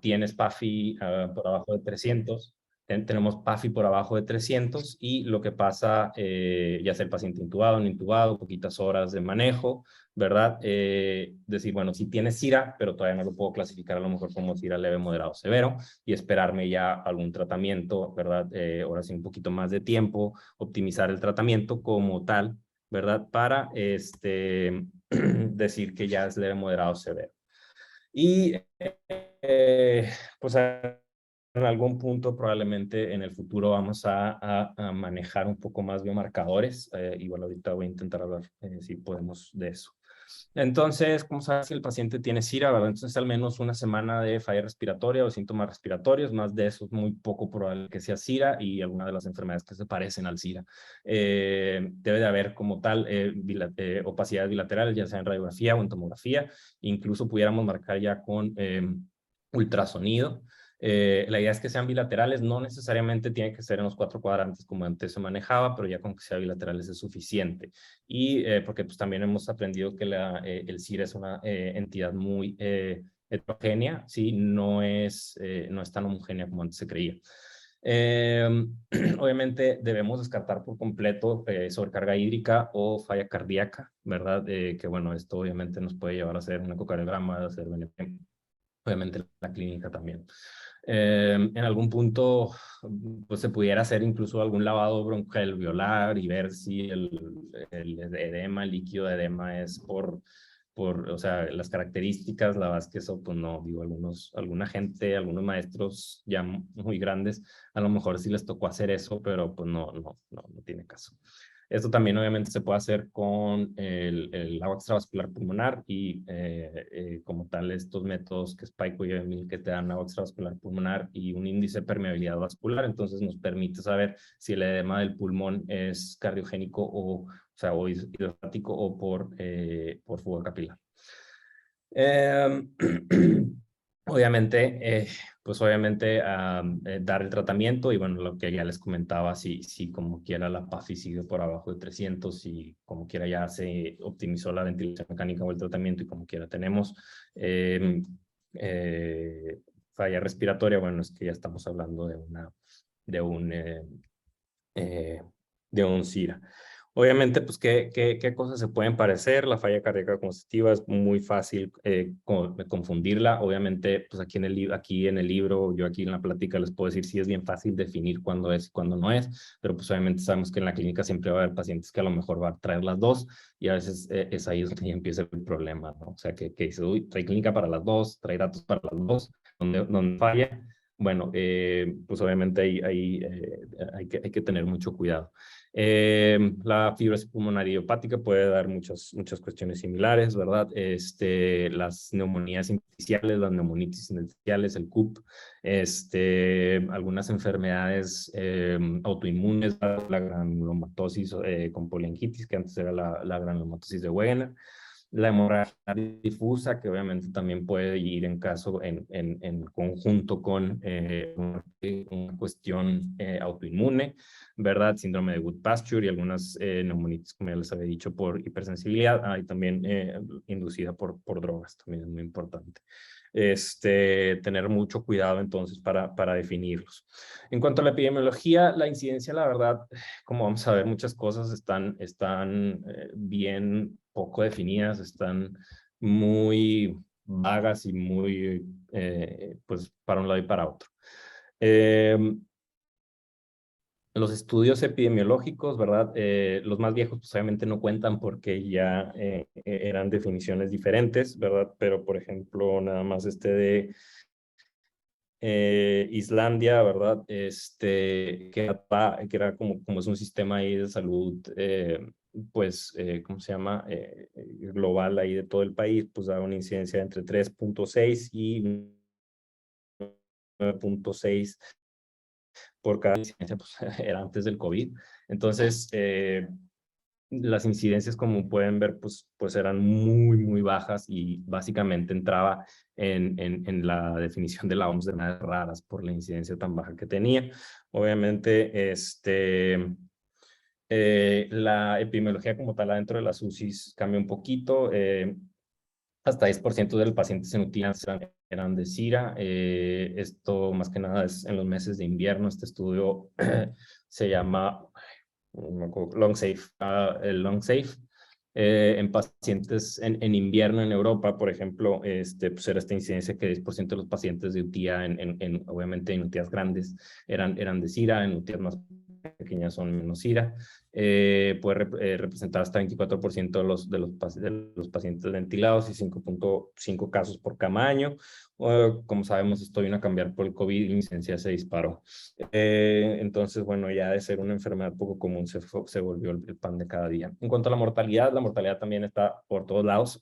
tienes PAFI por abajo de 300, tenemos PAFI por abajo de 300 y lo que pasa, ya sea el paciente intubado, no intubado, poquitas horas de manejo, ¿verdad? Decir, bueno, si tienes SIRA, pero todavía no lo puedo clasificar a lo mejor como SIRA leve, moderado, severo, y esperarme ya algún tratamiento, ¿verdad? Ahora sí, un poquito más de tiempo, optimizar el tratamiento como tal, ¿verdad? Para decir que ya es leve, moderado, severo. Y pues en algún punto probablemente en el futuro vamos a manejar un poco más biomarcadores y bueno, ahorita voy a intentar hablar si podemos de eso. Entonces, ¿cómo sabes si el paciente tiene SIRA? ¿Verdad? Entonces, al menos una semana de falla respiratoria o síntomas respiratorios, más de eso es muy poco probable que sea SIRA y alguna de las enfermedades que se parecen al SIRA. Debe de haber como tal opacidades bilaterales, ya sea en radiografía o en tomografía, incluso pudiéramos marcar ya con ultrasonido. La idea es que sean bilaterales, no necesariamente tiene que ser en los 4 cuadrantes como antes se manejaba, pero ya con que sean bilaterales es suficiente. Y porque pues también hemos aprendido que el SIRA es una entidad muy heterogénea, ¿sí? No es tan homogénea como antes se creía. Obviamente debemos descartar por completo sobrecarga hídrica o falla cardíaca, ¿verdad? Que bueno, esto obviamente nos puede llevar a hacer un ecocardiograma, a hacer BNP, obviamente la clínica también. En algún punto, pues se pudiera hacer incluso algún lavado broncoalveolar y ver si el edema, el líquido de edema es o sea, las características, la verdad es que eso, pues no, digo, alguna gente, algunos maestros ya muy grandes, a lo mejor sí les tocó hacer eso, pero pues no tiene caso. Esto también obviamente se puede hacer con el agua extravascular pulmonar y como tal estos métodos que es PAICO y EMIL que te dan agua extravascular pulmonar y un índice de permeabilidad vascular, entonces nos permite saber si el edema del pulmón es cardiogénico o sea, o hidrostático o por fuga capilar. Obviamente, pues obviamente dar el tratamiento y bueno, lo que ya les comentaba, si como quiera la PAFI sigue por abajo de 300 y como quiera ya se optimizó la ventilación mecánica o el tratamiento y como quiera tenemos falla respiratoria, bueno, es que ya estamos hablando de un, eh, de un SIRA. Obviamente, pues, ¿qué cosas se pueden parecer? La falla cardíaca congestiva es muy fácil confundirla. Obviamente, pues aquí en el libro, yo aquí en la plática les puedo decir si es bien fácil definir cuándo es y cuándo no es, pero pues obviamente sabemos que en la clínica siempre va a haber pacientes que a lo mejor van a traer las dos y a veces es ahí donde ya empieza el problema, ¿no? O sea, que dice, uy, trae clínica para las dos, trae datos para las dos, donde falla. Bueno, pues obviamente hay que tener mucho cuidado. La fibrosis pulmonar idiopática puede dar muchas cuestiones similares, ¿verdad? Las neumonías intersticiales, las neumonitis intersticiales, el CUP, algunas enfermedades autoinmunes, la granulomatosis con poliangitis, que antes era la granulomatosis de Wegener, la hemorragia difusa, que obviamente también puede ir en caso en conjunto con una cuestión autoinmune, ¿verdad? Síndrome de Wood-Pasture y algunas neumonitis, como ya les había dicho, por hipersensibilidad, y también inducida por drogas, también es muy importante. Tener mucho cuidado entonces para definirlos. En cuanto a la epidemiología, la incidencia, la verdad, como vamos a ver, muchas cosas están bien poco definidas, están muy vagas y muy, pues, para un lado y para otro. Los estudios epidemiológicos, ¿verdad? Los más viejos, pues obviamente no cuentan porque ya eran definiciones diferentes, ¿verdad? Pero, por ejemplo, nada más de Islandia, ¿verdad? Que era como es un sistema ahí de salud, pues, ¿cómo se llama? Global ahí de todo el país, pues da una incidencia entre 3.6 y 9.6 por cada incidencia, pues era antes del COVID. Entonces, las incidencias, como pueden ver, pues eran muy bajas y básicamente entraba en la definición de la OMS de enfermedades raras por la incidencia tan baja que tenía. Obviamente, la epidemiología como tal adentro de las UCIs cambia un poquito. Hasta 10% de los pacientes en UTI eran de Sira. Esto más que nada es en los meses de invierno. Este estudio se llama Long Safe, el Long Safe. En pacientes en invierno en Europa, por ejemplo, pues era esta incidencia que 10% de los pacientes de UTIA, obviamente en UTIAs grandes, eran de Sira, en UTIAs más pequeñas son menos Sira. Puede representar hasta 24% de los pacientes ventilados y 5.5 casos por cada año. Como sabemos, esto vino a cambiar por el COVID y la incidencia se disparó. Entonces, bueno, ya de ser una enfermedad poco común se volvió el pan de cada día. En cuanto a la mortalidad también está por todos lados,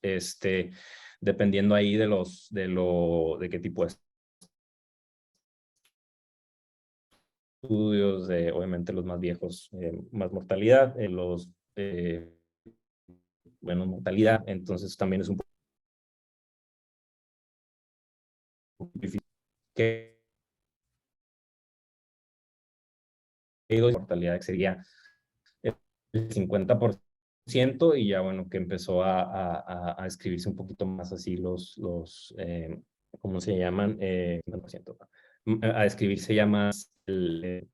dependiendo ahí de qué tipo de estudios, obviamente los más viejos, más mortalidad, menos mortalidad, entonces también es un poco difícil que mortalidad sería el 50% y ya bueno, que empezó a escribirse un poquito más así ¿cómo se llaman? 50%, a escribirse ya más el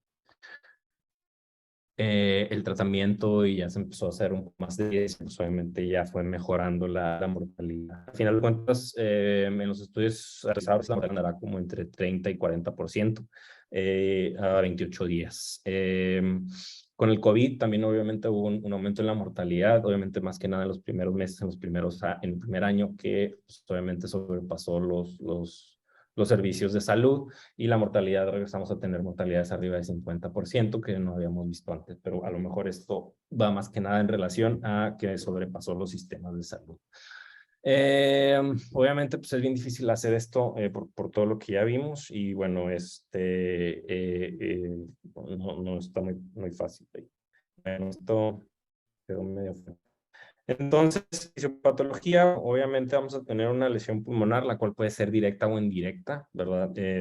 tratamiento y ya se empezó a hacer un poco más de 10, pues obviamente ya fue mejorando la mortalidad. Al final de cuentas, en los estudios realizados la mortalidad andará como entre 30 y 40% a 28 días. Con el COVID también obviamente hubo un aumento en la mortalidad, obviamente más que nada en los primeros meses, en el primer año que pues, obviamente sobrepasó los servicios de salud y la mortalidad, regresamos a tener mortalidades arriba de 50% que no habíamos visto antes, pero a lo mejor esto va más que nada en relación a que sobrepasó los sistemas de salud. Obviamente pues es bien difícil hacer esto por todo lo que ya vimos y bueno, no está muy fácil. Bueno, esto quedó medio feo. Entonces, fisiopatología, obviamente vamos a tener una lesión pulmonar, la cual puede ser directa o indirecta, ¿verdad? Y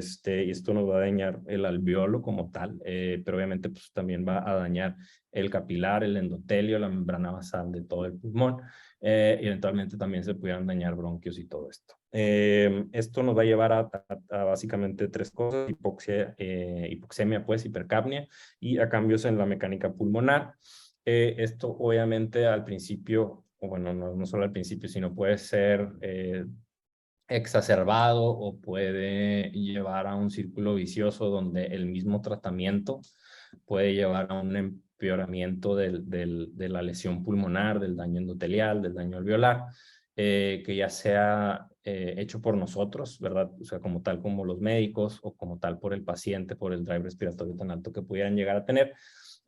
esto nos va a dañar el alveolo como tal, pero obviamente pues, también va a dañar el capilar, el endotelio, la membrana basal de todo el pulmón, y eventualmente también se pudieran dañar bronquios y todo esto. Esto nos va a llevar a básicamente tres cosas: hipoxemia, pues, hipercapnia, y a cambios en la mecánica pulmonar. Esto obviamente al principio, o bueno, no solo al principio, sino puede ser exacerbado o puede llevar a un círculo vicioso donde el mismo tratamiento puede llevar a un empeoramiento de la lesión pulmonar, del daño endotelial, del daño alveolar, que ya sea hecho por nosotros, ¿verdad? O sea, como tal como los médicos o como tal por el paciente, por el drive respiratorio tan alto que pudieran llegar a tener.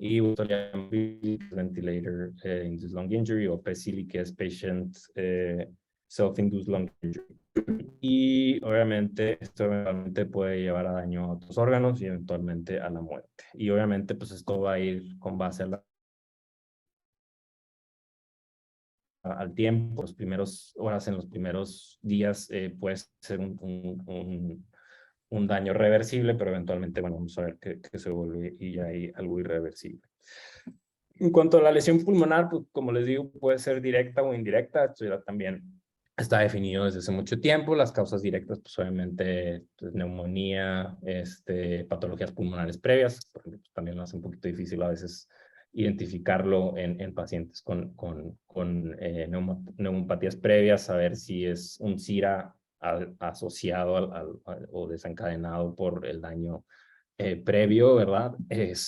Y ventilator induced lung injury o PSILI, que es patient self-induced lung injury. Y obviamente esto eventualmente puede llevar a daño a otros órganos y eventualmente a la muerte. Y obviamente pues esto va a ir con base al tiempo. Las primeras horas, en los primeros días puede ser un daño reversible, pero eventualmente, bueno, vamos a ver que se vuelve y ya hay algo irreversible. En cuanto a la lesión pulmonar, pues como les digo, puede ser directa o indirecta. Esto ya también está definido desde hace mucho tiempo. Las causas directas, pues obviamente, pues, neumonía, patologías pulmonares previas, porque pues, también lo hace un poquito difícil a veces identificarlo en pacientes con neumopatías previas, saber si es un SIRA asociado o desencadenado por el daño previo, ¿verdad?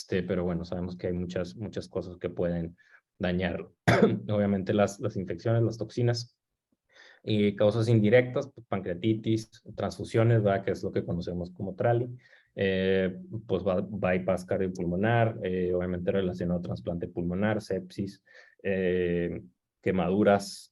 Pero bueno, sabemos que hay muchas cosas que pueden dañarlo. Obviamente las infecciones, las toxinas y causas indirectas, pues, pancreatitis, transfusiones, ¿verdad? Que es lo que conocemos como TRALI, pues bypass cardiopulmonar, obviamente relacionado a trasplante pulmonar, sepsis, quemaduras,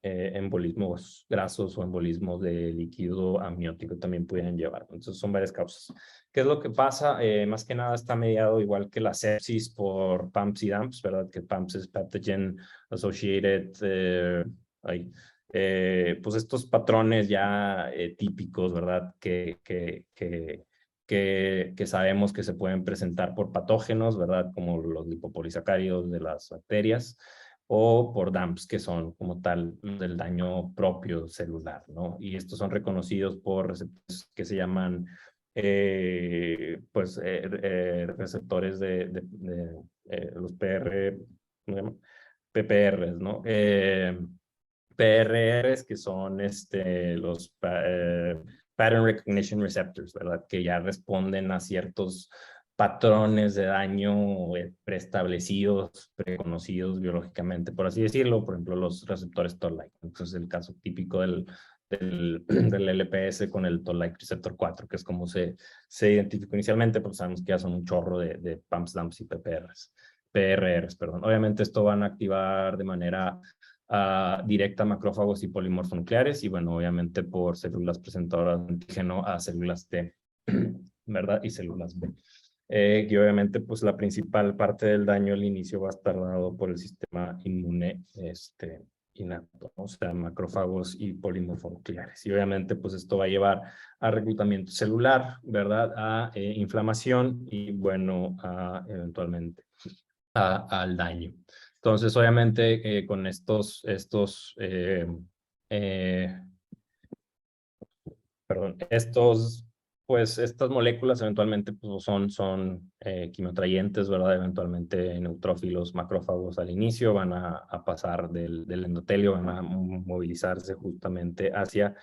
embolismos grasos o embolismos de líquido amniótico también pueden llevar. Entonces son varias causas. ¿Qué es lo que pasa? Más que nada está mediado igual que la sepsis por PAMPs y DAMPs, ¿verdad? Que PAMPs es Pathogen Associated pues estos patrones ya típicos, ¿verdad? Que sabemos que se pueden presentar por patógenos, ¿verdad? Como los lipopolisacáridos de las bacterias. o por DAMPs, que son como tal del daño propio celular, ¿no? Y estos son reconocidos por receptores que se llaman receptores de los PR, ¿cómo se llama? PPRs, ¿no? PRRs, que son los Pattern Recognition Receptors, ¿verdad? Que ya responden a ciertos patrones de daño preestablecidos, preconocidos biológicamente, por así decirlo, por ejemplo, los receptores Toll-like. Entonces, el caso típico del LPS con el Toll-like receptor 4, que es como se identificó inicialmente, porque sabemos que ya son un chorro de PAMPs, DAMPs y PRRs, perdón. Obviamente esto van a activar de manera directa a macrófagos y polimorfonucleares y bueno, obviamente por células presentadoras de antígeno a células T, ¿verdad? Y células B. Y obviamente pues la principal parte del daño al inicio va a estar dado por el sistema inmune innato, ¿no? O sea, macrófagos y polimorfonucleares. Y obviamente pues esto va a llevar a reclutamiento celular, ¿verdad? A inflamación y bueno, eventualmente al daño. Entonces, obviamente, con pues estas moléculas eventualmente pues, son quimiotrayentes, ¿verdad? Eventualmente neutrófilos, macrófagos al inicio van a pasar del endotelio, van a movilizarse justamente hacia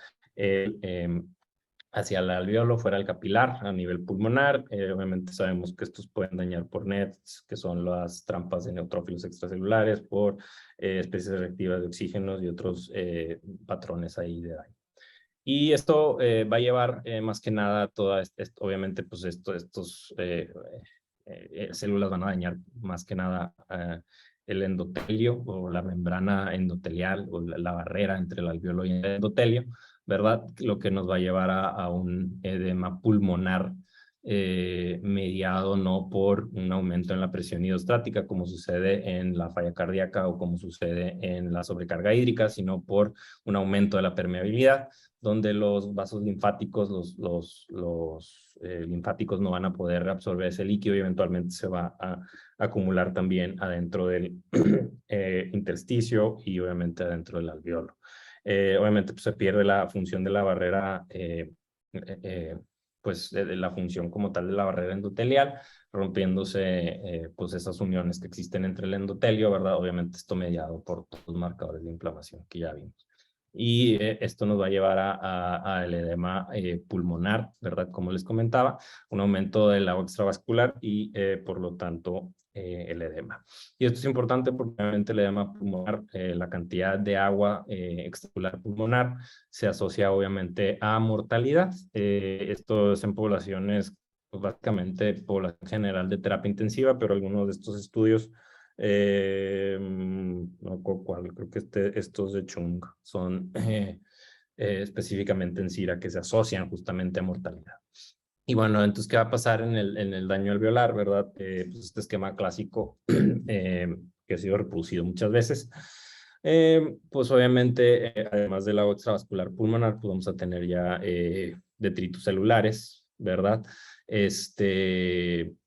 el alveolo, fuera del capilar, a nivel pulmonar. Obviamente sabemos que estos pueden dañar por NETs, que son las trampas de neutrófilos extracelulares, por especies reactivas de oxígenos y otros patrones ahí de daño. Y esto va a llevar más que nada obviamente, pues estos células van a dañar más que nada el endotelio o la membrana endotelial o la barrera entre el alveolo y el endotelio, ¿verdad? Lo que nos va a llevar a un edema pulmonar mediado no por un aumento en la presión hidrostática como sucede en la falla cardíaca o como sucede en la sobrecarga hídrica, sino por un aumento de la permeabilidad, donde los vasos linfáticos, los linfáticos no van a poder absorber ese líquido y eventualmente se va a acumular también adentro del intersticio y obviamente adentro del alveolo. Obviamente pues, se pierde la función de la barrera, pues de la función como tal de la barrera endotelial, rompiéndose pues esas uniones que existen entre el endotelio, ¿verdad? Obviamente esto mediado por todos los marcadores de inflamación que ya vimos. Y esto nos va a llevar al edema pulmonar, ¿verdad? Como les comentaba, un aumento del agua extravascular y por lo tanto el edema. Y esto es importante porque obviamente el edema pulmonar, la cantidad de agua extravascular pulmonar se asocia obviamente a mortalidad. Esto es en poblaciones, pues básicamente población general de terapia intensiva, pero algunos de estos estudios no cuál, creo que estos de Chung son específicamente en CIRA que se asocian justamente a mortalidad. Y bueno, entonces, ¿qué va a pasar en el daño alveolar, verdad? Pues este esquema clásico que ha sido reproducido muchas veces. Pues obviamente, además del agua extravascular pulmonar, pues vamos a tener ya detritos celulares, ¿verdad?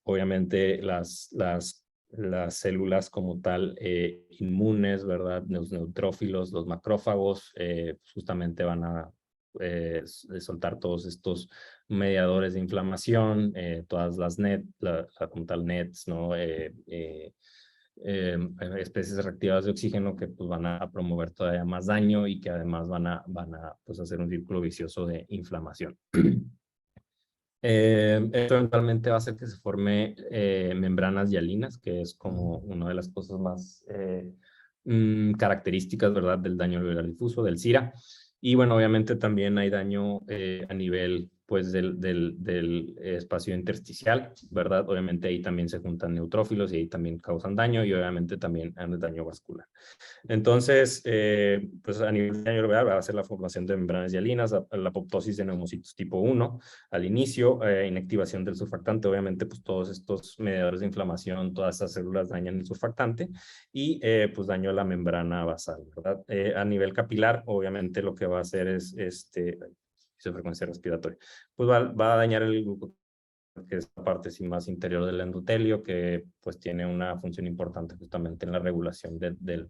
Obviamente las células como tal inmunes, ¿verdad? Los neutrófilos, los macrófagos, justamente van a soltar todos estos mediadores de inflamación, todas las como tal NETs, ¿no? Especies reactivas de oxígeno que pues, van a promover todavía más daño y que además van a pues, hacer un círculo vicioso de inflamación. Esto eventualmente va a hacer que se forme membranas hialinas, que es como una de las cosas más características, ¿verdad?, del daño alveolar difuso, del CIRA. Y bueno, obviamente también hay daño a nivel pues del espacio intersticial, ¿verdad? Obviamente ahí también se juntan neutrófilos y ahí también causan daño y obviamente también hay daño vascular. Entonces, pues a nivel de daño alveolar va a ser la formación de membranas hialinas, la apoptosis de neumocitos tipo 1 al inicio, inactivación del surfactante, obviamente pues todos estos mediadores de inflamación, todas estas células dañan el surfactante y pues daño a la membrana basal, ¿verdad? A nivel capilar, obviamente lo que va a hacer es frecuencia respiratoria, pues va a dañar el que es la parte sí, más interior del endotelio, que pues tiene una función importante justamente en la regulación del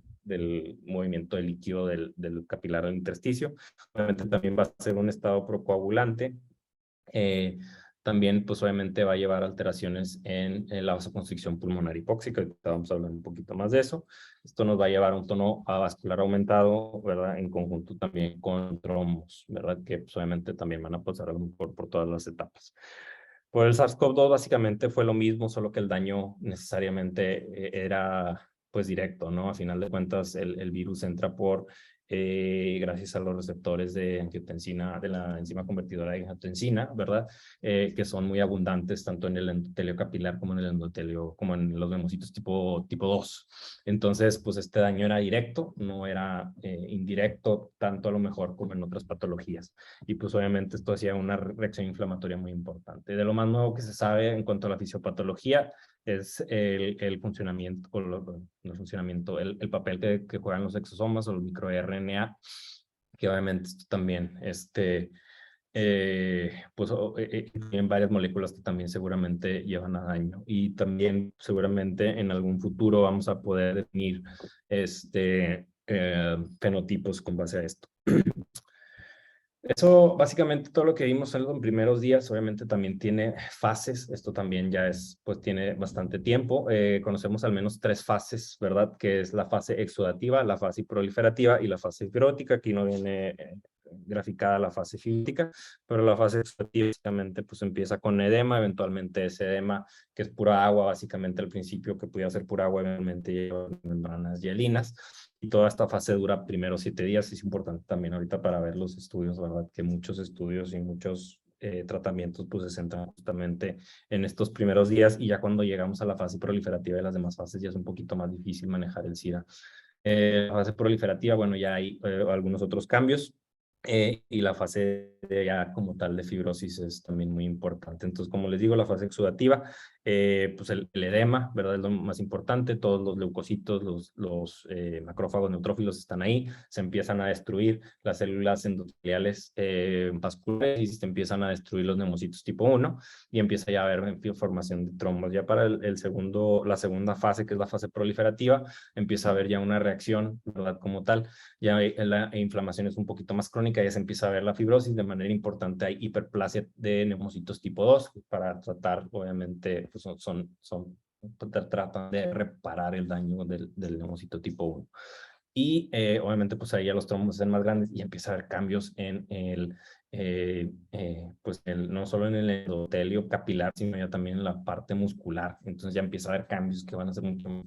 movimiento del líquido del capilar del intersticio. Obviamente también va a ser un estado procoagulante. También, pues obviamente va a llevar alteraciones en la vasoconstricción pulmonar hipóxica. Ahorita vamos a hablar un poquito más de eso. Esto nos va a llevar a un tono vascular aumentado, ¿verdad? En conjunto también con trombos, ¿verdad? Que pues, obviamente también van a pasar a lo mejor por todas las etapas. Por el SARS-CoV-2 básicamente fue lo mismo, solo que el daño necesariamente era pues directo, ¿no? A final de cuentas el virus entra gracias a los receptores de angiotensina, de la enzima convertidora de angiotensina, ¿verdad? Que son muy abundantes tanto en el endotelio capilar como en el endotelio, como en los leucocitos tipo 2. Entonces, pues este daño era directo, no era indirecto, tanto a lo mejor como en otras patologías. Y pues obviamente esto hacía una reacción inflamatoria muy importante. De lo más nuevo que se sabe en cuanto a la fisiopatología es el funcionamiento, o no funcionamiento, el papel que juegan los exosomas o los microRNA, que obviamente esto también, pues tienen varias moléculas que también seguramente llevan a daño. Y también seguramente en algún futuro vamos a poder definir fenotipos con base a esto. Eso, básicamente, todo lo que vimos en primeros días, obviamente también tiene fases. Esto también ya pues tiene bastante tiempo. Conocemos al menos 3 fases, ¿verdad? Que es la fase exudativa, la fase proliferativa y la fase fibrótica. Aquí no viene graficada la fase fibrótica, pero la fase exudativa básicamente pues empieza con edema, eventualmente ese edema que es pura agua, básicamente al principio que podía ser pura agua, eventualmente lleva membranas hialinas. Y toda esta fase dura primero 7 días. Es importante también ahorita para ver los estudios, ¿verdad? Que muchos estudios y muchos tratamientos pues se centran justamente en estos primeros días, y ya cuando llegamos a la fase proliferativa y las demás fases ya es un poquito más difícil manejar el SIDA. La fase proliferativa, bueno, ya hay algunos otros cambios. Y la fase ya como tal de fibrosis es también muy importante. Entonces, como les digo, la fase exudativa, pues el edema, ¿verdad? Es lo más importante. Todos los leucocitos, los macrófagos neutrófilos están ahí, se empiezan a destruir las células endoteliales vasculares y se empiezan a destruir los neumocitos tipo 1 y empieza ya a haber formación de trombos. Ya para la segunda fase, que es la fase proliferativa, empieza a haber ya una reacción, ¿verdad? Como tal, ya la inflamación es un poquito más crónica, ya se empieza a ver la fibrosis. De manera importante hay hiperplasia de neumocitos tipo 2 para tratar, obviamente, pues tratan de reparar el daño del neumocito tipo 1. Y obviamente pues ahí ya los trombos se ven más grandes y empieza a haber cambios en no solo en el endotelio capilar, sino ya también en la parte muscular. Entonces ya empieza a haber cambios que van a ser mucho más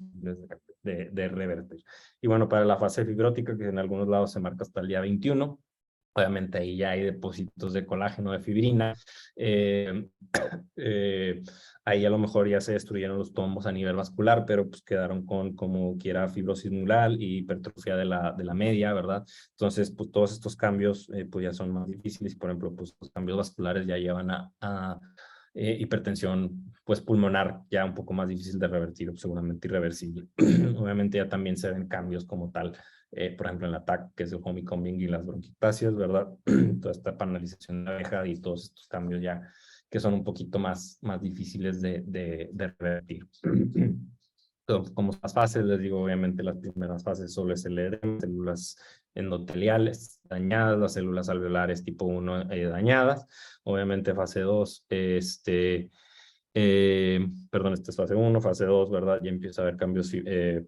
de revertir. Y bueno, para la fase fibrótica, que en algunos lados se marca hasta el día 21, obviamente ahí ya hay depósitos de colágeno, de fibrina. Ahí a lo mejor ya se destruyeron los trombos a nivel vascular, pero pues quedaron con como quiera fibrosis mural y hipertrofia de la media, ¿verdad? Entonces, pues todos estos cambios pues ya son más difíciles. Por ejemplo, pues los cambios vasculares ya llevan a hipertensión pues pulmonar, ya un poco más difícil de revertir, seguramente irreversible. Obviamente ya también se ven cambios como tal, por ejemplo en la TAC, que es el homecoming y las bronquiectasias, ¿verdad? Toda esta panalización de la abeja y todos estos cambios ya que son un poquito más difíciles de revertir. Como las fases, les digo, obviamente las primeras fases solo es el edema, células endoteliales dañadas, las células alveolares tipo 1 dañadas. Obviamente fase 2, perdón, esta es fase 1, fase 2, ¿verdad? Ya empieza a haber cambios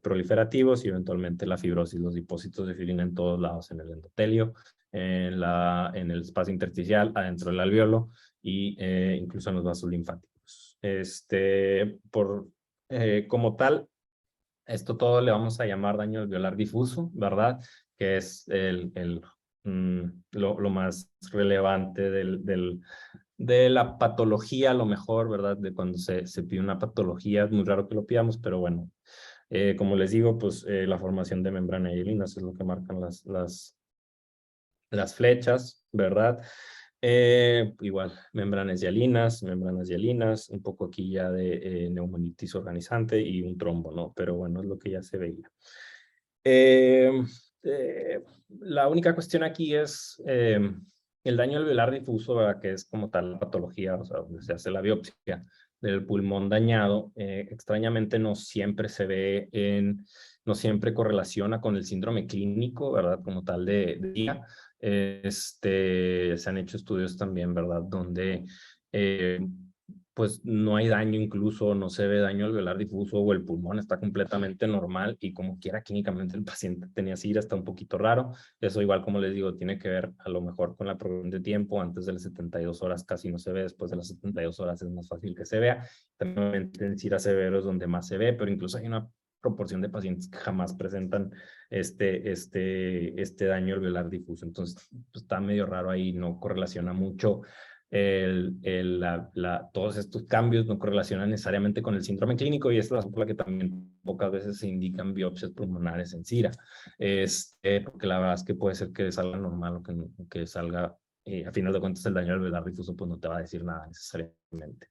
proliferativos y eventualmente la fibrosis, los depósitos de fibrina en todos lados, en el endotelio, en el espacio intersticial, adentro del alveolo y incluso en los vasos linfáticos. Como tal, esto todo le vamos a llamar daño alveolar difuso, ¿verdad? Que es lo más relevante de la patología, a lo mejor, ¿verdad? De cuando se pide una patología, es muy raro que lo pidamos, pero bueno, como les digo, pues la formación de membrana hialinas es lo que marcan las flechas, ¿verdad? Igual, membranas hialinas, un poco aquí ya de neumonitis organizante y un trombo, ¿no? Pero bueno, es lo que ya se veía. La única cuestión aquí es El daño alveolar difuso, ¿verdad? Que es como tal la patología, o sea, donde se hace la biopsia del pulmón dañado, extrañamente no siempre se ve no siempre correlaciona con el síndrome clínico, ¿verdad? Como tal de día. Se han hecho estudios también, ¿verdad? Donde pues no hay daño, incluso no se ve daño alveolar difuso o el pulmón está completamente normal y como quiera clínicamente el paciente tenía SIRA, está un poquito raro. Eso igual, como les digo, tiene que ver a lo mejor con la prolongación de tiempo. Antes de las 72 horas casi no se ve, después de las 72 horas es más fácil que se vea. También en SIRA severo es donde más se ve, pero incluso hay una proporción de pacientes que jamás presentan este daño alveolar difuso. Entonces, pues, está medio raro ahí, no correlaciona mucho todos estos cambios no correlacionan necesariamente con el síndrome clínico y esta es la que también pocas veces se indican biopsias pulmonares en SIRA. Porque la verdad es que puede ser que salga normal o que salga, a final de cuentas el daño alveolar difuso pues no te va a decir nada necesariamente.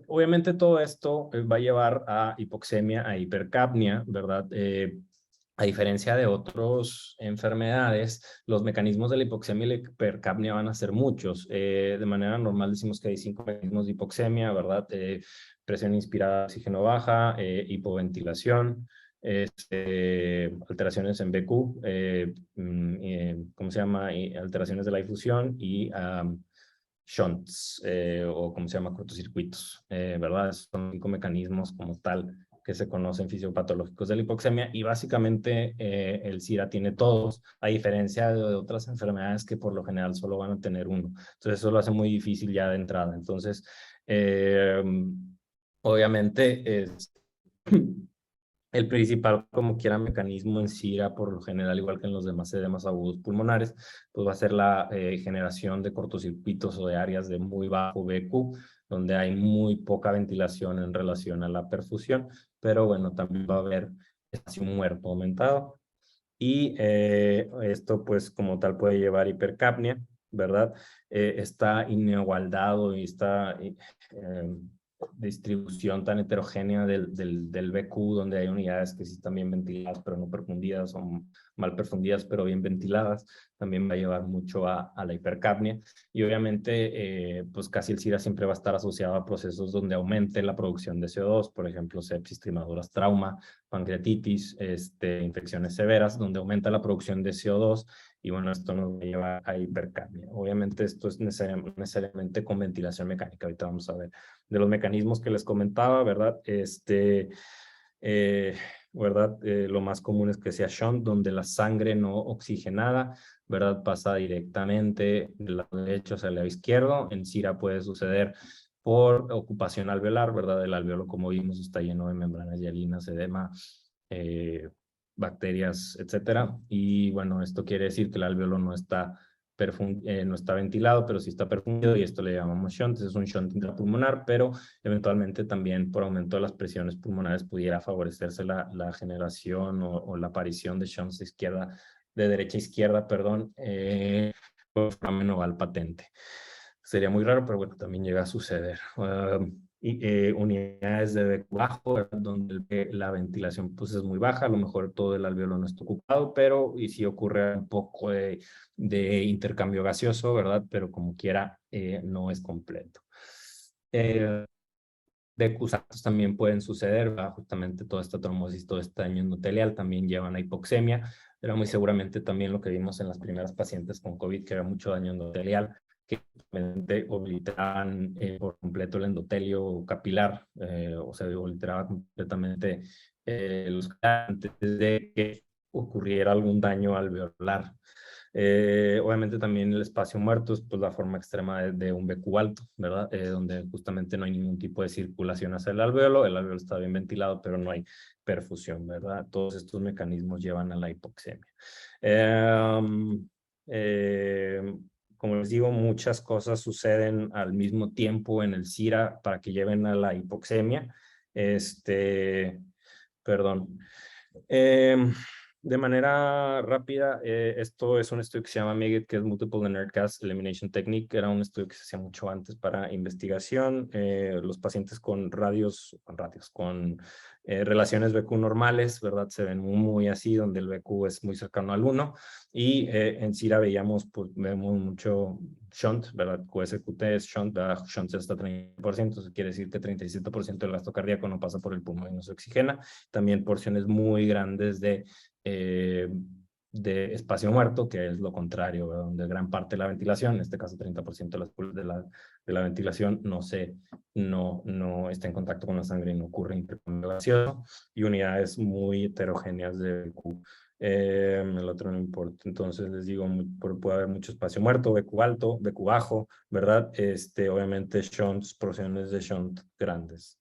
Obviamente todo esto va a llevar a hipoxemia, a hipercapnia, ¿verdad? A diferencia de otras enfermedades, los mecanismos de la hipoxemia y la hipercapnia van a ser muchos. De manera normal decimos que hay 5 mecanismos de hipoxemia, ¿verdad? Presión inspirada, oxígeno baja, hipoventilación, alteraciones en BQ, ¿cómo se llama? Alteraciones de la difusión y shunts, o como se llama, cortocircuitos, ¿verdad? Son 5 mecanismos como tal que se conocen fisiopatológicos de la hipoxemia y básicamente el SIRA tiene todos, a diferencia de otras enfermedades que por lo general solo van a tener uno. Entonces eso lo hace muy difícil ya de entrada. Entonces, obviamente el principal, como quiera, mecanismo en SIRA, por lo general, igual que en los demás edemas agudos pulmonares, pues va a ser la generación de cortocircuitos o de áreas de muy bajo BQ, donde hay muy poca ventilación en relación a la perfusión, pero bueno, también va a haber espacio muerto aumentado. Y esto, pues, como tal, puede llevar hipercapnia, ¿verdad? Esta inigualdad o esta distribución tan heterogénea del BQ, donde hay unidades que sí están bien ventiladas, pero no perfundidas, o mal perfundidas, pero bien ventiladas, también va a llevar mucho a la hipercapnia. Y obviamente, pues casi el SIDA siempre va a estar asociado a procesos donde aumente la producción de CO2, por ejemplo, sepsis, quemaduras, trauma, pancreatitis, infecciones severas, donde aumenta la producción de CO2 y bueno, esto nos lleva a hipercapnia. Obviamente esto es necesariamente con ventilación mecánica. Ahorita vamos a ver de los mecanismos que les comentaba, ¿verdad? Eh, ¿Verdad? Lo más común es que sea shunt, donde la sangre no oxigenada, ¿verdad? Pasa directamente del lado derecho hacia el lado izquierdo. En SIRA puede suceder por ocupación alveolar, ¿verdad? El alveolo, como vimos, está lleno de membranas hialinas, edema, bacterias, etcétera. Y bueno, esto quiere decir que el alveolo no está ventilado, pero sí está perfundido y esto le llamamos shunt. Es un shunt intrapulmonar, pero eventualmente también por aumento de las presiones pulmonares pudiera favorecerse la generación o la aparición de shunts de derecha a izquierda, perdón, por fenómeno oval patente. Sería muy raro, pero bueno, también llega a suceder. Unidades de BQ bajo, donde la ventilación pues es muy baja, a lo mejor todo el alveolo no está ocupado, pero y si ocurre un poco de intercambio gaseoso, ¿verdad? Pero como quiera, no es completo. BQs altos también pueden suceder, ¿verdad? Justamente toda esta trombosis, todo este daño endotelial también llevan a hipoxemia, pero muy seguramente también lo que vimos en las primeras pacientes con COVID, que era mucho daño endotelial, que obliteraban por completo el endotelio capilar, o sea, obliteraba completamente los antes de que ocurriera algún daño alveolar. Obviamente también el espacio muerto es pues, la forma extrema de un BQ alto, ¿verdad? Donde justamente no hay ningún tipo de circulación hacia el alveolo está bien ventilado, pero no hay perfusión, ¿verdad? Todos estos mecanismos llevan a la hipoxemia. Como les digo, muchas cosas suceden al mismo tiempo en el SIRA para que lleven a la hipoxemia. Perdón. De manera rápida, esto es un estudio que se llama MIGIT, que es Multiple Inert Gas Elimination Technique. Era un estudio que se hacía mucho antes para investigación. Los pacientes con con relaciones BQ normales, ¿verdad? Se ven muy así, donde el BQ es muy cercano al 1. Y en CIRA vemos mucho shunt, ¿verdad? QSQT es shunt, ¿verdad? Shunt es hasta 30%, eso quiere decir que 37% del gasto cardíaco no pasa por el pulmón y no se oxigena. También porciones muy grandes de espacio muerto, que es lo contrario, ¿verdad? Donde gran parte de la ventilación, en este caso 30% de la ventilación, no está en contacto con la sangre y no ocurre intercambio gaseoso, y unidades muy heterogéneas de BQ. El otro no importa. Entonces les digo, puede haber mucho espacio muerto, BQ alto, BQ bajo, ¿verdad? Obviamente shunts, porciones de shunt grandes.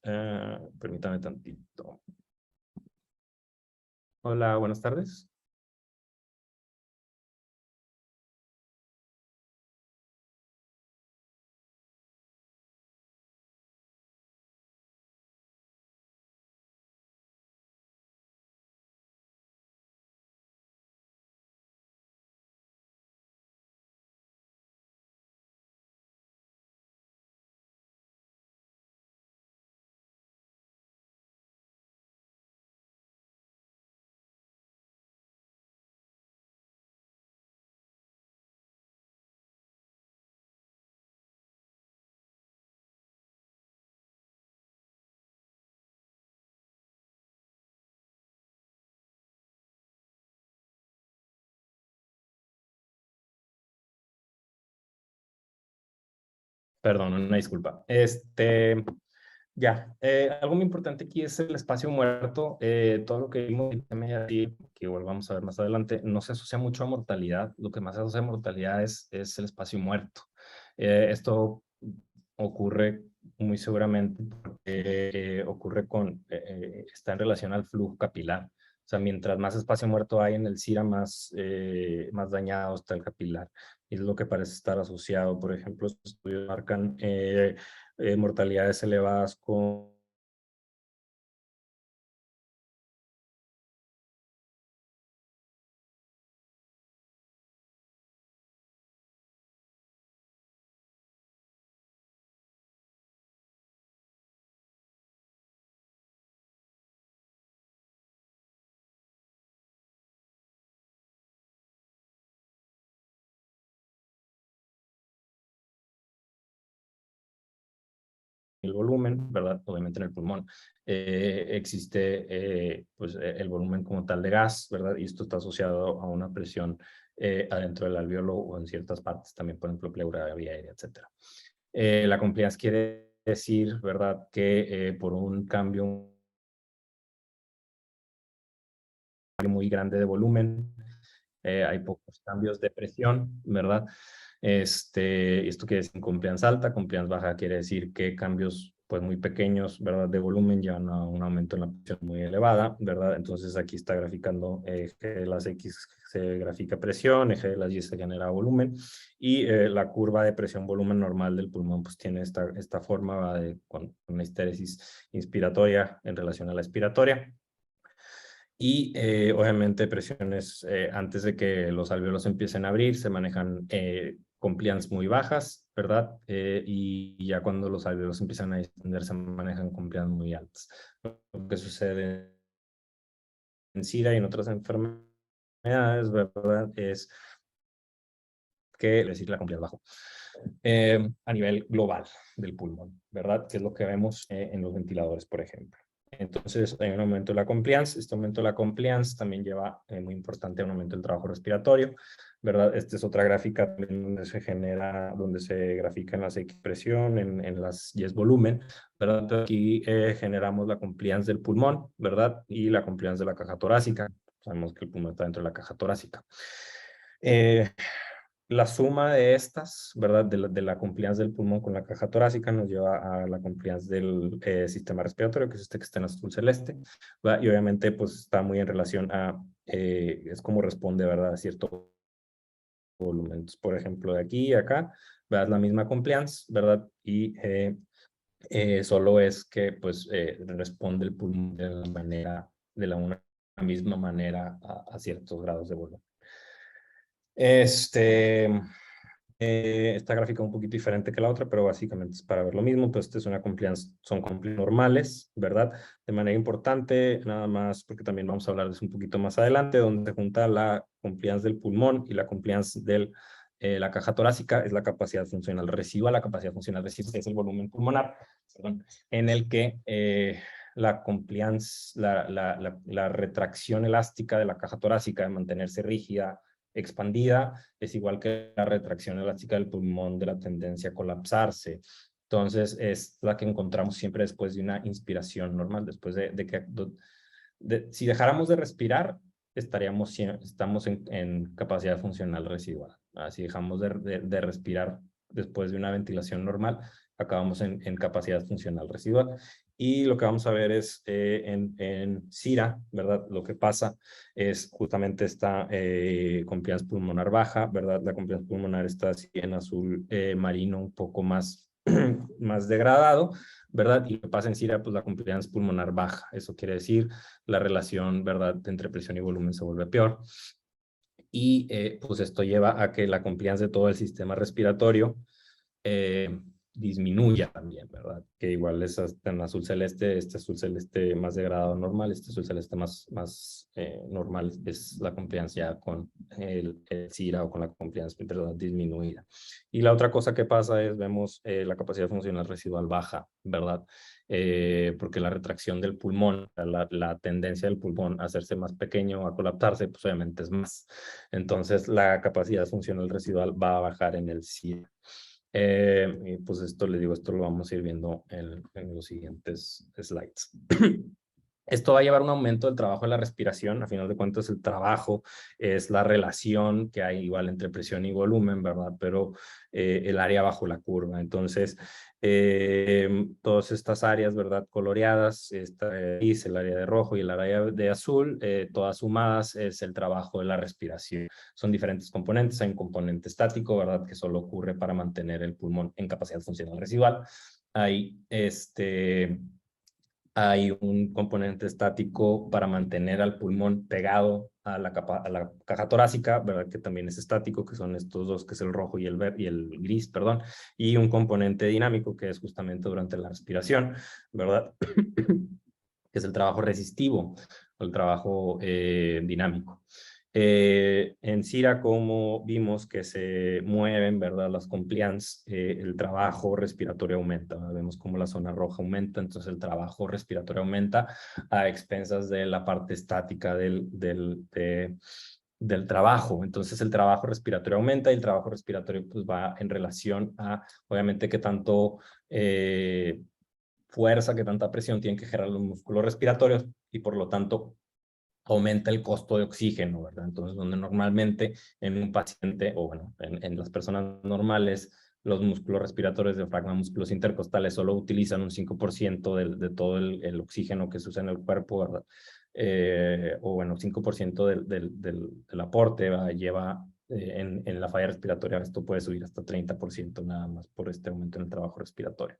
Permítame tantito. Hola, buenas tardes. Perdón, una disculpa. Algo muy importante aquí es el espacio muerto. Todo lo que vimos, que volvamos a ver más adelante, no se asocia mucho a mortalidad. Lo que más se asocia a mortalidad es el espacio muerto. Esto ocurre muy seguramente porque está en relación al flujo capilar. O sea, mientras más espacio muerto hay en el CIRA, más dañado está el capilar. Y es lo que parece estar asociado. Por ejemplo, estos estudios marcan mortalidades elevadas con el volumen, ¿verdad? Obviamente en el pulmón existe el volumen como tal de gas, ¿verdad? Y esto está asociado a una presión adentro del alveolo o en ciertas partes también, por ejemplo, pleura, vía aérea, etcétera. La compliance quiere decir, ¿verdad? Que por un cambio muy grande de volumen, hay pocos cambios de presión, ¿verdad? Esto quiere decir compliance alta, compliance baja quiere decir que cambios pues muy pequeños, ¿verdad? De volumen llevan a un aumento en la presión muy elevada, ¿verdad? Entonces aquí está graficando eje de las X se grafica presión, eje de las Y se genera volumen, y la curva de presión-volumen normal del pulmón pues tiene esta forma, ¿va? Con una histéresis inspiratoria en relación a la expiratoria. Y obviamente presiones antes de que los alvéolos empiecen a abrir, se manejan compliance muy bajas, ¿verdad? Y ya cuando los alvéolos empiezan a extender, se manejan compliance muy altas. Lo que sucede en SIDA y en otras enfermedades, ¿verdad? Es que, es decir, la compliance bajo. A nivel global del pulmón, ¿verdad? Que es lo que vemos en los ventiladores, por ejemplo. Entonces, hay un aumento de la compliance. Este aumento de la compliance también lleva, muy importante, a un aumento del trabajo respiratorio, ¿verdad? Esta es otra gráfica donde se grafican las X presión, en las Y es volumen, ¿verdad? Entonces, aquí generamos la compliance del pulmón, ¿verdad? Y la compliance de la caja torácica. Sabemos que el pulmón está dentro de la caja torácica. La suma de estas, ¿verdad? De la compliance del pulmón con la caja torácica nos lleva a la compliance del sistema respiratorio, que es este que está en azul celeste, ¿verdad? Y obviamente pues está muy en relación es como responde, ¿verdad? A cierto volumen. Entonces, por ejemplo, de aquí a acá, veas la misma compliance, ¿verdad? Y solo es que pues responde el pulmón de la la misma manera a ciertos grados de volumen. Esta gráfica es un poquito diferente que la otra, pero básicamente es para ver lo mismo. Pues esta es una compliance, son compliance normales, ¿verdad? De manera importante, nada más, porque también vamos a hablar de eso un poquito más adelante, donde se junta la compliance del pulmón y la compliance de la caja torácica, es la capacidad funcional residual. La capacidad funcional residual es el volumen pulmonar, perdón, en el que la compliance, la retracción elástica de la caja torácica de mantenerse rígida, expandida, es igual que la retracción elástica del pulmón de la tendencia a colapsarse. Entonces, es la que encontramos siempre después de una inspiración normal, después si dejáramos de respirar, estamos en capacidad funcional residual. Si dejamos de respirar después de una ventilación normal, acabamos en capacidad funcional residual. Y lo que vamos a ver es en CIRA, ¿verdad? Lo que pasa es justamente esta compliance pulmonar baja, ¿verdad? La compliance pulmonar está así en azul marino, un poco más, más degradado, ¿verdad? Y lo que pasa en CIRA, pues la compliance pulmonar baja. Eso quiere decir la relación, ¿verdad?, entre presión y volumen se vuelve peor. Y pues esto lleva a que la compliance de todo el sistema respiratorio disminuya también, ¿verdad? Que igual es en azul celeste, este azul celeste más degradado normal, este azul celeste más normal es la compliance ya con el CIRA o con la compliance disminuida. Y la otra cosa que pasa es, vemos la capacidad funcional residual baja, ¿verdad? Porque la retracción del pulmón, la tendencia del pulmón a hacerse más pequeño, a colapsarse, pues obviamente es más. Entonces la capacidad funcional residual va a bajar en el CIRA. Y pues esto, les digo, esto lo vamos a ir viendo en los siguientes slides. Esto va a llevar un aumento del trabajo de la respiración. A final de cuentas, el trabajo es la relación que hay igual entre presión y volumen, ¿verdad? Pero el área bajo la curva. Entonces, todas estas áreas, ¿verdad?, coloreadas, es el área de rojo y el área de azul, todas sumadas es el trabajo de la respiración. Son diferentes componentes. Hay un componente estático, ¿verdad?, que solo ocurre para mantener el pulmón en capacidad funcional residual. Hay un componente estático para mantener al pulmón pegado a la caja torácica, ¿verdad?, que también es estático, que son estos dos, que es el rojo y el gris, perdón, y un componente dinámico, que es justamente durante la respiración, ¿verdad?, que es el trabajo resistivo, o el trabajo dinámico. En CIRA, como vimos que se mueven, ¿verdad?, las compliance, el trabajo respiratorio aumenta, ¿verdad? Vemos como la zona roja aumenta, entonces el trabajo respiratorio aumenta a expensas de la parte estática del trabajo. Entonces el trabajo respiratorio aumenta y el trabajo respiratorio pues va en relación a, obviamente, qué tanto fuerza, qué tanta presión tienen que generar los músculos respiratorios, y por lo tanto aumenta el costo de oxígeno, ¿verdad? Entonces, donde normalmente en un paciente, o bueno, en las personas normales, los músculos respiratorios, diafragma, músculos intercostales, solo utilizan un 5% de todo el oxígeno que se usa en el cuerpo, ¿verdad? O bueno, 5% del aporte, ¿verdad?, lleva en la falla respiratoria. Esto puede subir hasta 30% nada más por este aumento en el trabajo respiratorio.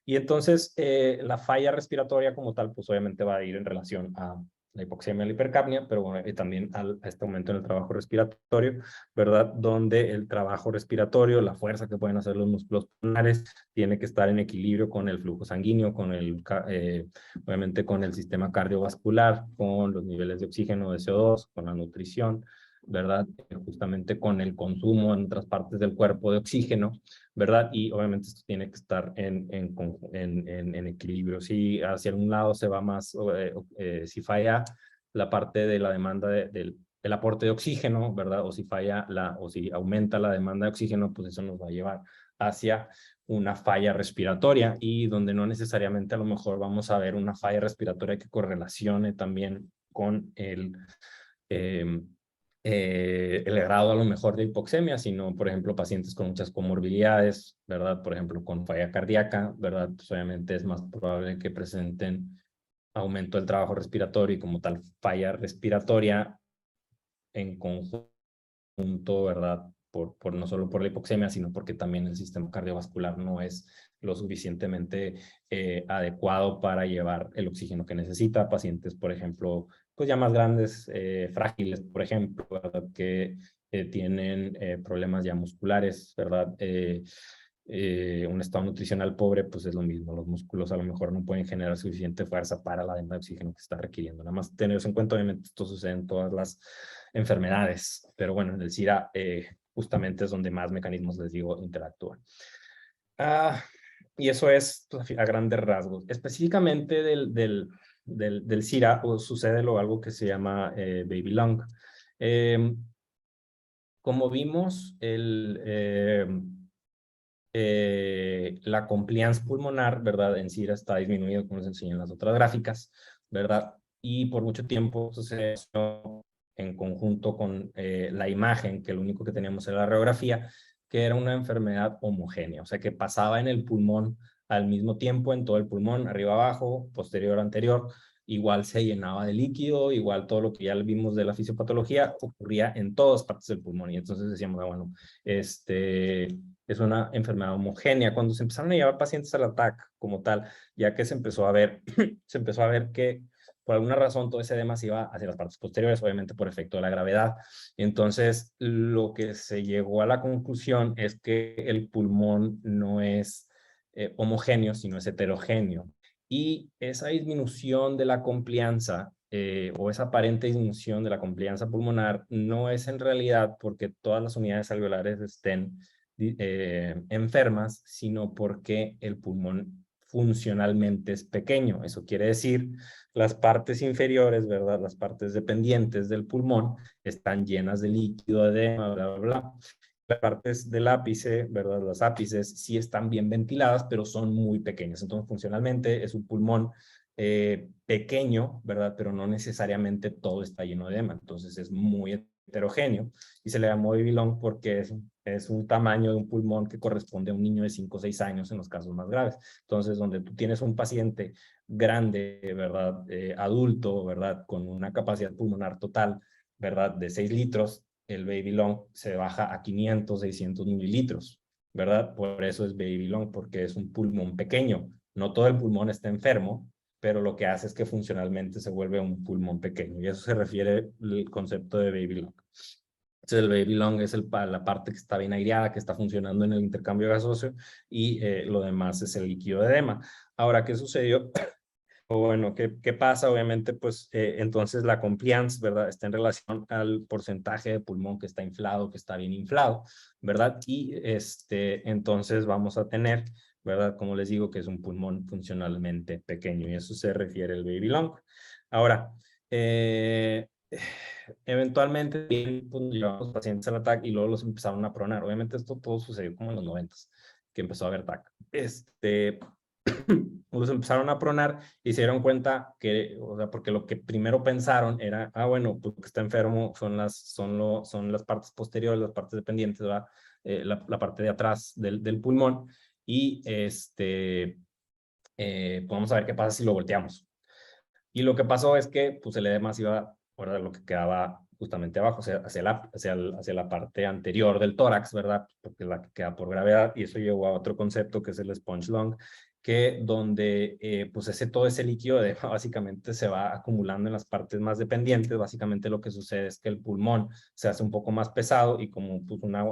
Y entonces la falla respiratoria como tal, pues obviamente va a ir en relación a la hipoxemia y la hipercapnia, pero bueno, también a este aumento en el trabajo respiratorio, ¿verdad? Donde el trabajo respiratorio, la fuerza que pueden hacer los músculos pulmonares, tiene que estar en equilibrio con el flujo sanguíneo, obviamente con el sistema cardiovascular, con los niveles de oxígeno, de CO2, con la nutrición, ¿verdad? Justamente con el consumo en otras partes del cuerpo de oxígeno, ¿verdad? Y obviamente esto tiene que estar en equilibrio. Si hacia un lado se va más, si falla la parte de la demanda del aporte de oxígeno, ¿verdad? O si falla o si aumenta la demanda de oxígeno, pues eso nos va a llevar hacia una falla respiratoria, y donde no necesariamente a lo mejor vamos a ver una falla respiratoria que correlacione también con el grado a lo mejor de hipoxemia, sino, por ejemplo, pacientes con muchas comorbilidades, ¿verdad? Por ejemplo, con falla cardíaca, ¿verdad? Pues obviamente es más probable que presenten aumento del trabajo respiratorio y como tal falla respiratoria en conjunto, ¿verdad? No solo por la hipoxemia, sino porque también el sistema cardiovascular no es lo suficientemente adecuado para llevar el oxígeno que necesita. Pacientes, por ejemplo, pues ya más grandes, frágiles, por ejemplo, ¿verdad? Que tienen problemas ya musculares, ¿verdad? Un estado nutricional pobre, pues es lo mismo. Los músculos a lo mejor no pueden generar suficiente fuerza para la demanda de oxígeno que está requiriendo. Nada más tener eso en cuenta, obviamente esto sucede en todas las enfermedades, pero bueno, en el SIDA justamente es donde más mecanismos, les digo, interactúan. Y eso es pues, a grandes rasgos. Específicamente del SIDA sucede algo que se llama baby lung. Como vimos, la compliance pulmonar, ¿verdad? En SIDA está disminuido, como les enseñé en las otras gráficas, ¿verdad? Y por mucho tiempo sucede en conjunto con la imagen, que lo único que teníamos era la radiografía, que era una enfermedad homogénea, o sea, que pasaba en el pulmón al mismo tiempo, en todo el pulmón, arriba, abajo, posterior, anterior, igual se llenaba de líquido, igual todo lo que ya vimos de la fisiopatología ocurría en todas partes del pulmón. Y entonces decíamos, bueno, es una enfermedad homogénea. Cuando se empezaron a llevar pacientes al ATAC como tal, ya que se empezó a ver, se empezó a ver que por alguna razón todo ese edema se iba hacia las partes posteriores, obviamente por efecto de la gravedad. Entonces, lo que se llegó a la conclusión es que el pulmón no es homogéneo, sino es heterogéneo. Y esa disminución de la complianza o esa aparente disminución de la complianza pulmonar no es en realidad porque todas las unidades alveolares estén enfermas, sino porque el pulmón funcionalmente es pequeño. Eso quiere decir, las partes inferiores, ¿verdad? Las partes dependientes del pulmón están llenas de líquido, edema, bla, bla, bla. Las partes del ápice, ¿verdad? Los ápices sí están bien ventiladas, pero son muy pequeñas. Entonces, funcionalmente es un pulmón pequeño, ¿verdad? Pero no necesariamente todo está lleno de edema. Entonces, es muy heterogéneo y se le llamó baby lung porque es un tamaño de un pulmón que corresponde a un niño de 5 o 6 años en los casos más graves. Entonces, donde tú tienes un paciente grande, ¿verdad? Adulto, ¿verdad? Con una capacidad pulmonar total, ¿verdad? De 6 litros, el baby lung se baja a 500, 600 mililitros, ¿verdad? Por eso es baby lung, porque es un pulmón pequeño. No todo el pulmón está enfermo, pero lo que hace es que funcionalmente se vuelve un pulmón pequeño. Y eso se refiere el concepto de baby lung. Entonces, el baby lung es la parte que está bien aireada, que está funcionando en el intercambio gaseoso, y lo demás es el líquido de edema. Ahora, ¿qué sucedió? O bueno, ¿qué pasa? Obviamente, pues entonces la compliance, ¿verdad? Está en relación al porcentaje de pulmón que está inflado, que está bien inflado, ¿verdad? Y entonces vamos a tener, ¿verdad? Como les digo, que es un pulmón funcionalmente pequeño, y eso se refiere al baby lung. Ahora, eventualmente pues, llevamos pacientes al TAC y luego los empezaron a pronar. Obviamente esto todo sucedió como en los 90s, que empezó a haber TAC. Los empezaron a pronar y se dieron cuenta que, o sea, porque lo que primero pensaron era, bueno, pues que está enfermo son las partes posteriores, las partes dependientes, ¿verdad? La parte de atrás del pulmón, y vamos a ver qué pasa si lo volteamos. Y lo que pasó es que pues, el edema se iba, ¿verdad? Lo que quedaba justamente abajo, o sea, hacia la parte anterior del tórax, ¿verdad? Porque es la que queda por gravedad, y eso llevó a otro concepto que es el sponge lung, que donde pues todo ese líquido de básicamente se va acumulando en las partes más dependientes. Básicamente lo que sucede es que el pulmón se hace un poco más pesado, y como pues una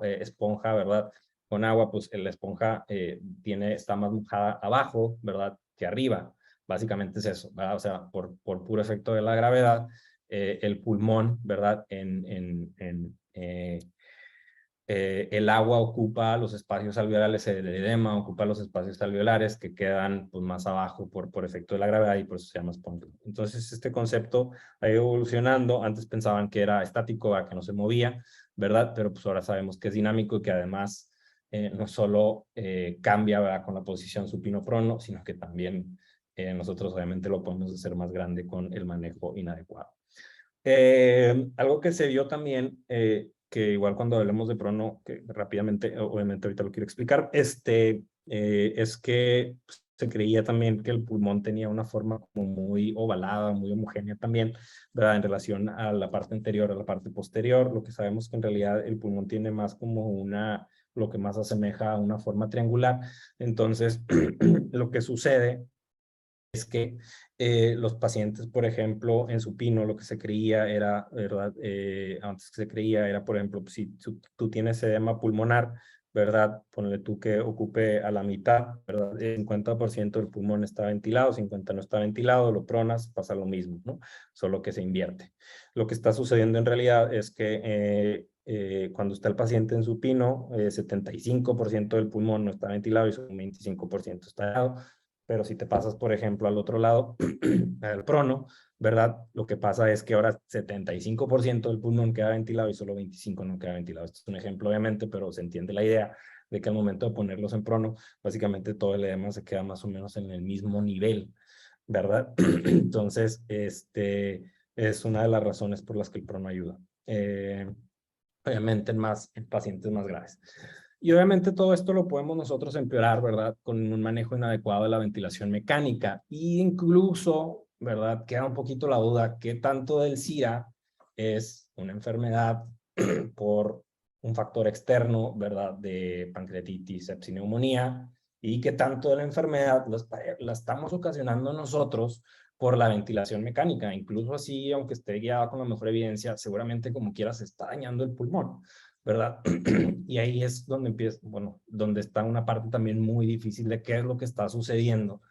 esponja, ¿verdad? Con agua, pues la esponja está más mojada abajo, ¿verdad? Que arriba. Básicamente es eso, ¿verdad? O sea, por puro efecto de la gravedad, el pulmón, ¿verdad? El agua ocupa los espacios alveolares, el edema ocupa los espacios alveolares que quedan pues, más abajo por efecto de la gravedad, y por eso se llama sponge. Entonces, este concepto ha ido evolucionando. Antes pensaban que era estático, que no se movía, ¿verdad? Pero pues ahora sabemos que es dinámico y que además no solo cambia, ¿verdad? Con la posición supino-prono, sino que también nosotros obviamente lo podemos hacer más grande con el manejo inadecuado. Algo que se vio también, que igual cuando hablemos de prono, que rápidamente, obviamente ahorita lo quiero explicar, es que se creía también que el pulmón tenía una forma como muy ovalada, muy homogénea también, ¿verdad? En relación a la parte anterior, a la parte posterior. Lo que sabemos que en realidad el pulmón tiene más como lo que más asemeja a una forma triangular. Entonces, lo que sucede es que los pacientes, por ejemplo, en supino, lo que se creía era, ¿verdad? Antes que se creía era, por ejemplo, si tú tienes edema pulmonar, ¿verdad? Ponle tú que ocupe a la mitad, ¿verdad? El 50% del pulmón está ventilado, 50% no está ventilado, lo pronas, pasa lo mismo, ¿no? Solo que se invierte. Lo que está sucediendo en realidad es que cuando está el paciente en supino, 75% del pulmón no está ventilado y solo un 25% está ventilado. Pero si te pasas, por ejemplo, al otro lado, al prono, ¿verdad? Lo que pasa es que ahora 75% del pulmón queda ventilado y solo 25% no queda ventilado. Esto es un ejemplo, obviamente, pero se entiende la idea de que al momento de ponerlos en prono, básicamente todo el edema se queda más o menos en el mismo nivel, ¿verdad? Entonces, es una de las razones por las que el prono ayuda. Obviamente en pacientes más graves. Y obviamente todo esto lo podemos nosotros empeorar, ¿verdad? Con un manejo inadecuado de la ventilación mecánica. Y incluso, ¿verdad? Queda un poquito la duda, ¿qué tanto del SIRA es una enfermedad por un factor externo, ¿verdad? De pancreatitis, sepsis, neumonía, y qué tanto de la enfermedad la estamos ocasionando nosotros por la ventilación mecánica. Incluso así, aunque esté guiada con la mejor evidencia, seguramente como quiera se está dañando el pulmón, ¿verdad? Y ahí es donde empieza, bueno, donde está una parte también muy difícil de qué es lo que está sucediendo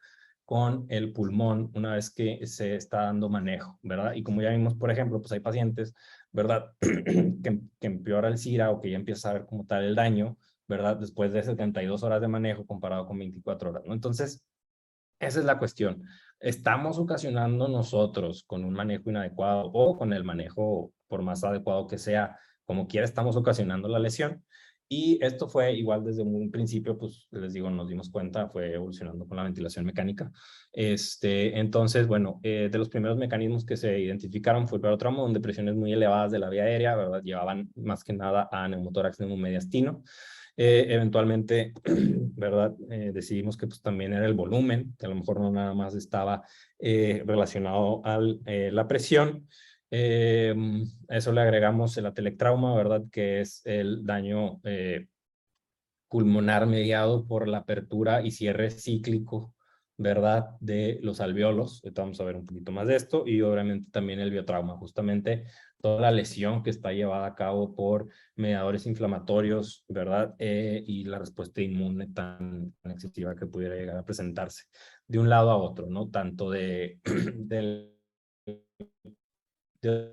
con el pulmón una vez que se está dando manejo, ¿verdad? Y como ya vimos, por ejemplo, pues hay pacientes, ¿verdad? que empeora el SIRA o que ya empieza a ver como tal el daño, ¿verdad? Después de 72 horas de manejo comparado con 24 horas, ¿no? Entonces, esa es la cuestión. ¿Estamos ocasionando nosotros con un manejo inadecuado o con el manejo, por más adecuado que sea, como quiera, estamos ocasionando la lesión? Y esto fue igual desde un principio, pues les digo, nos dimos cuenta, fue evolucionando con la ventilación mecánica. Entonces, bueno, de los primeros mecanismos que se identificaron fue el barotrauma, donde presiones muy elevadas de la vía aérea, ¿verdad? Llevaban más que nada a neumotórax neumomediastino. Eventualmente, ¿verdad? Decidimos que pues también era el volumen, que a lo mejor no nada más estaba relacionado a la presión. A eso le agregamos el atelectrauma, ¿verdad? Que es el daño pulmonar mediado por la apertura y cierre cíclico, ¿verdad? De los alveolos. Ahorita vamos a ver un poquito más de esto. Y obviamente también el biotrauma, justamente toda la lesión que está llevada a cabo por mediadores inflamatorios, ¿verdad? Y la respuesta inmune tan excesiva que pudiera llegar a presentarse de un lado a otro, ¿no? Tanto de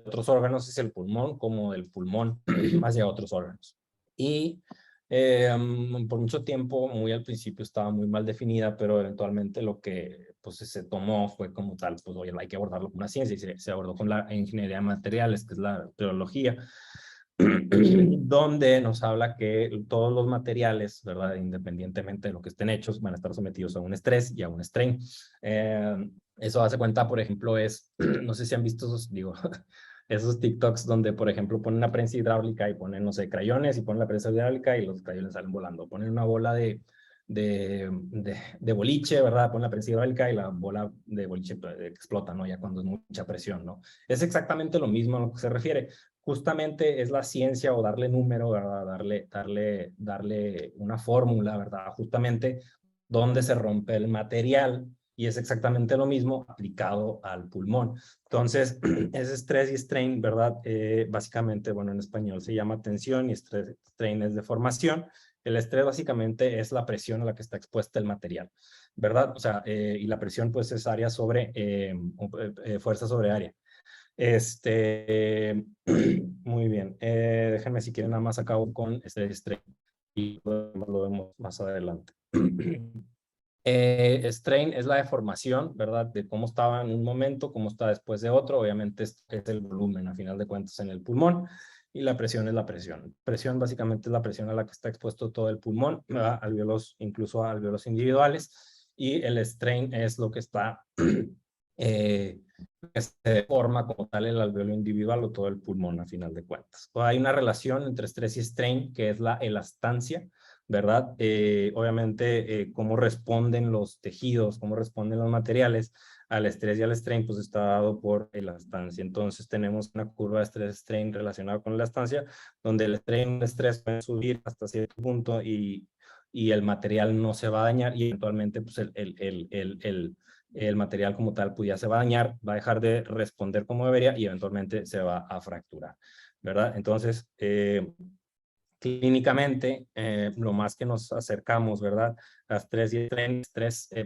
otros órganos hacia el pulmón como del pulmón hacia otros órganos. Y por mucho tiempo, muy al principio estaba muy mal definida, pero eventualmente lo que pues, se tomó fue como tal, pues oye, hay que abordarlo con una ciencia y se abordó con la ingeniería de materiales, que es la teología, donde nos habla que todos los materiales, ¿verdad? Independientemente de lo que estén hechos, van a estar sometidos a un estrés y a un strain. Eso hace cuenta, por ejemplo, no sé si han visto esos, digo, esos TikToks donde, por ejemplo, ponen una prensa hidráulica y ponen, no sé, crayones y ponen la prensa hidráulica y los crayones salen volando. Ponen una bola de boliche, ¿verdad? Ponen la prensa hidráulica y la bola de boliche explota, ¿no? Ya cuando es mucha presión, ¿no? Es exactamente lo mismo a lo que se refiere. Justamente es la ciencia o darle número, ¿verdad? Darle una fórmula, ¿verdad? Justamente donde se rompe el material y es exactamente lo mismo aplicado al pulmón. Entonces, ese estrés y strain, ¿verdad? Básicamente, bueno, en español se llama tensión y strain es deformación. El estrés básicamente es la presión a la que está expuesta el material, ¿verdad? O sea, y la presión pues es área sobre, fuerza sobre área. Muy bien. Déjenme si quieren nada más acabo con este strain y lo vemos más adelante. Strain es la deformación, ¿verdad? De cómo estaba en un momento, cómo está después de otro. Obviamente es el volumen, a final de cuentas, en el pulmón. Y la presión es la presión. Presión básicamente es la presión a la que está expuesto todo el pulmón, ¿verdad? Alveolos, incluso a alveolos individuales. Y el strain es lo que está, que se deforma como tal el alveolo individual o todo el pulmón, a final de cuentas. O hay una relación entre estrés y strain, que es la elastancia, ¿verdad? Obviamente, cómo responden los tejidos, cómo responden los materiales al estrés y al strain, pues está dado por elastancia. Entonces, tenemos una curva de estrés-strain relacionada con la elastancia, donde el strain y el estrés pueden subir hasta cierto punto y el material no se va a dañar y eventualmente, pues, el material como tal pues ya se va a dañar, va a dejar de responder como debería y eventualmente se va a fracturar, ¿verdad? Entonces, clínicamente, lo más que nos acercamos, ¿verdad? Las 3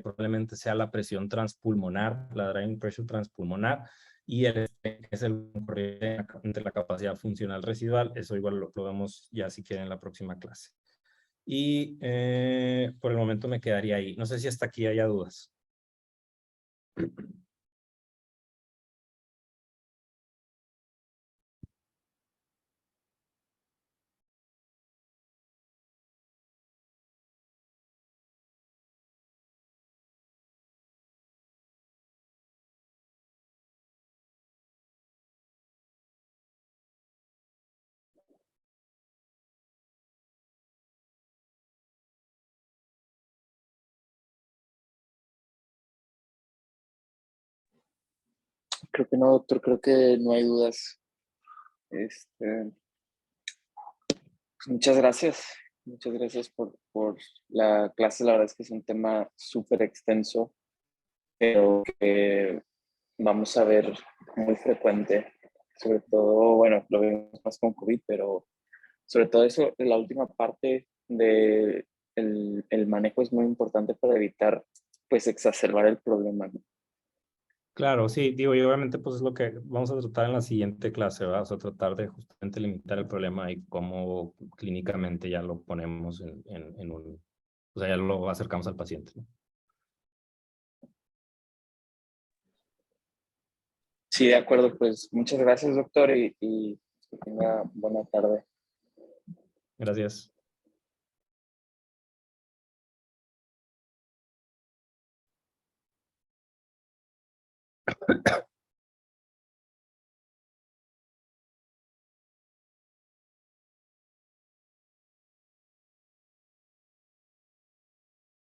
probablemente sea la presión transpulmonar, la driving pressure transpulmonar, y el que es el corriente entre la capacidad funcional residual. Eso igual lo vemos ya si quieren en la próxima clase. Y por el momento me quedaría ahí. No sé si hasta aquí haya dudas. Creo que no, doctor, creo que no hay dudas. Este, pues muchas gracias por la clase. La verdad es que es un tema súper extenso, pero que vamos a ver muy frecuente. Sobre todo, bueno, lo vemos más con COVID, pero sobre todo eso, la última parte de el manejo es muy importante para evitar, pues, exacerbar el problema, ¿no? Claro, sí, digo, y obviamente pues es lo que vamos a tratar en la siguiente clase, ¿verdad? O sea, tratar de justamente limitar el problema y cómo clínicamente ya lo ponemos en un, o sea, ya lo acercamos al paciente, ¿no? Sí, de acuerdo, pues muchas gracias, doctor, y que tenga buena tarde. Gracias.